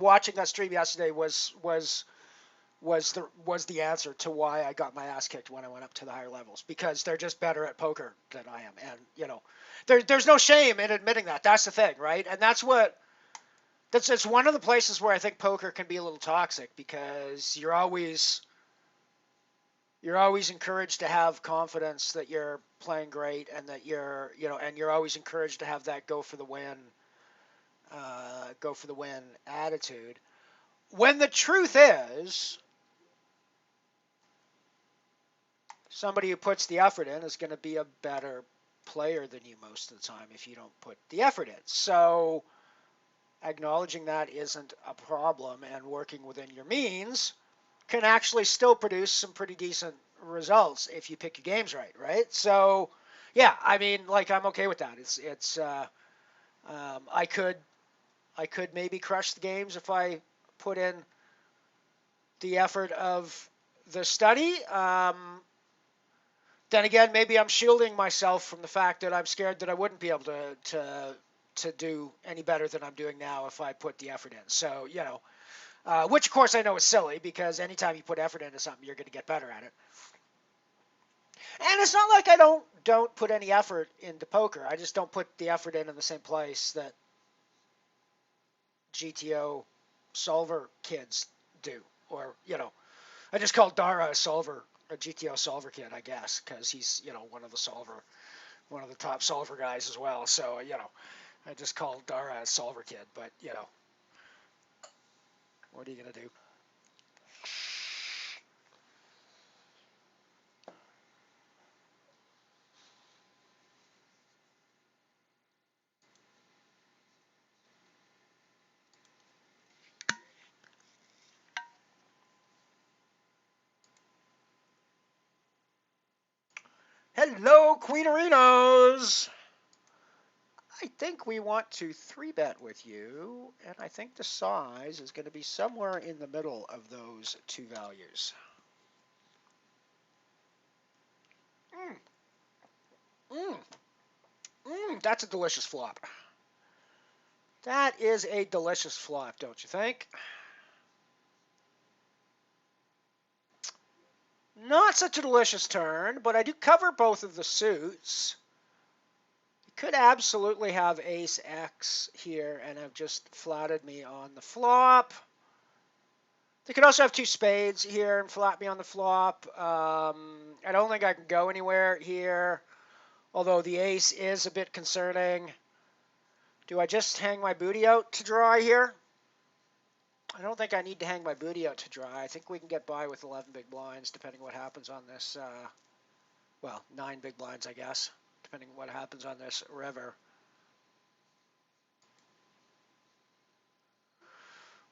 watching that stream yesterday was the answer to why I got my ass kicked when I went up to the higher levels, because they're just better at poker than I am, and there's no shame in admitting that. That's the thing, right? And that's it's one of the places where I think poker can be a little toxic, because you're always encouraged to have confidence that you're playing great, and that you're always encouraged to have that go for the win attitude. When the truth is, somebody who puts the effort in is going to be a better player than you most of the time if you don't put the effort in. So acknowledging that isn't a problem, and working within your means can actually still produce some pretty decent results if you pick your games right, right? So yeah, I mean, like, I'm okay with that. I could maybe crush the games if I put in the effort of the study. Then again, maybe I'm shielding myself from the fact that I'm scared that I wouldn't be able to do any better than I'm doing now if I put the effort in. So which of course I know is silly, because anytime you put effort into something, you're going to get better at it. And it's not like I don't put any effort into poker. I just don't put the effort in the same place that GTO solver kids do. Or I just call Dara a GTO solver kid, I guess, because he's one of the top solver guys as well. So I just call Dara a solver kid. But what are you gonna do? Hello, Queenerinos. I think we want to 3-bet with you, and I think the size is going to be somewhere in the middle of those two values. Mm, mm, that's a delicious flop. That is a delicious flop, don't you think? Not such a delicious turn, but I do cover both of the suits. You could absolutely have ace X here and have just flatted me on the flop. They could also have two spades here and flat me on the flop. I don't think I can go anywhere here, although the ace is a bit concerning. Do I just hang my booty out to dry here? I don't think I need to hang my booty out to dry. I think we can get by with 11 big blinds, depending what happens on this. Well, 9 big blinds, I guess, depending what happens on this river.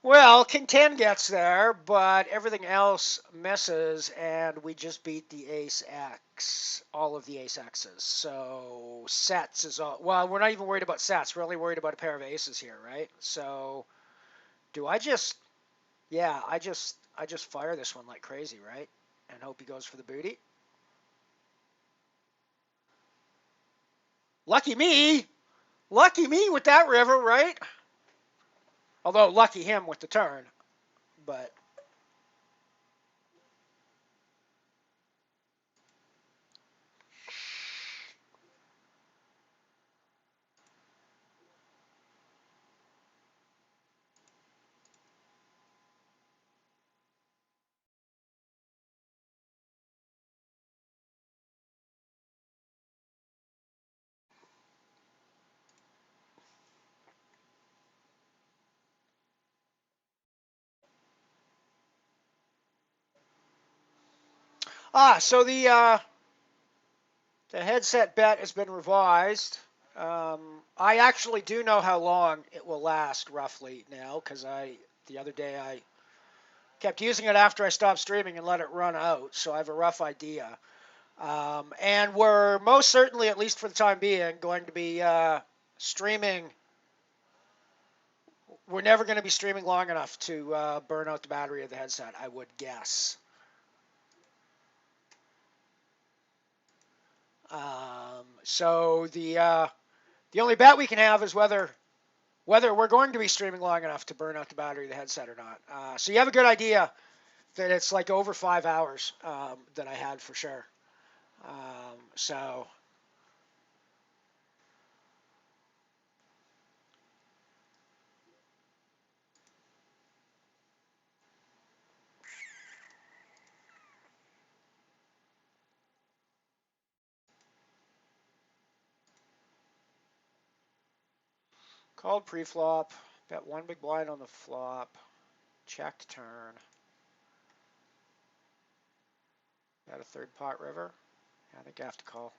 Well, King 10 gets there, but everything else misses, and we just beat the ace X, all of the ace X's. So sets is all. Well, we're not even worried about sets. We're only worried about a pair of aces here, right? So do I just? Yeah, I just fire this one like crazy, right? And hope he goes for the booty. Lucky me! Lucky me with that river, right? Although lucky him with the turn, but. So the headset bet has been revised. I actually do know how long it will last roughly now, because the other day I kept using it after I stopped streaming and let it run out, so I have a rough idea. And we're most certainly, at least for the time being, going to be streaming. We're never going to be streaming long enough to burn out the battery of the headset, I would guess. So the only bet we can have is whether whether we're going to be streaming long enough to burn out the battery of the headset or not. So you have a good idea that it's like over 5 hours that I had for sure. So called pre-flop, bet one big blind on the flop, checked turn, bet a third pot river. Yeah, I think I have to call.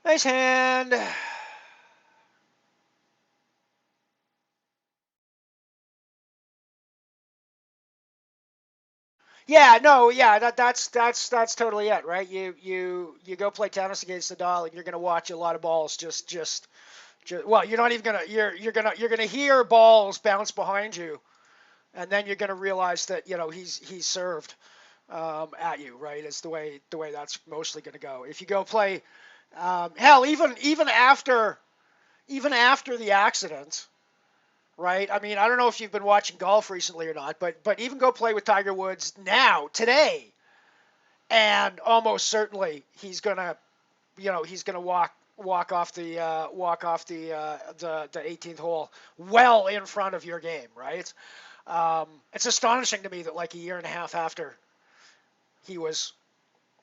Nice hand. Yeah, no, yeah, that's totally it, right? You go play tennis against the dial, and you're gonna watch a lot of balls just well, you're not even gonna you're gonna hear balls bounce behind you, and then you're gonna realize that he's served at you, right? It's the way that's mostly gonna go. If you go play, hell, even after the accident, right? I mean, I don't know if you've been watching golf recently or not, but even go play with Tiger Woods now today, and almost certainly he's gonna walk off the 18th hole well in front of your game, right? It's astonishing to me that like a year and a half after he was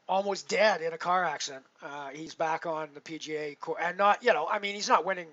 almost dead in a car accident, he's back on the PGA and not, I mean, he's not winning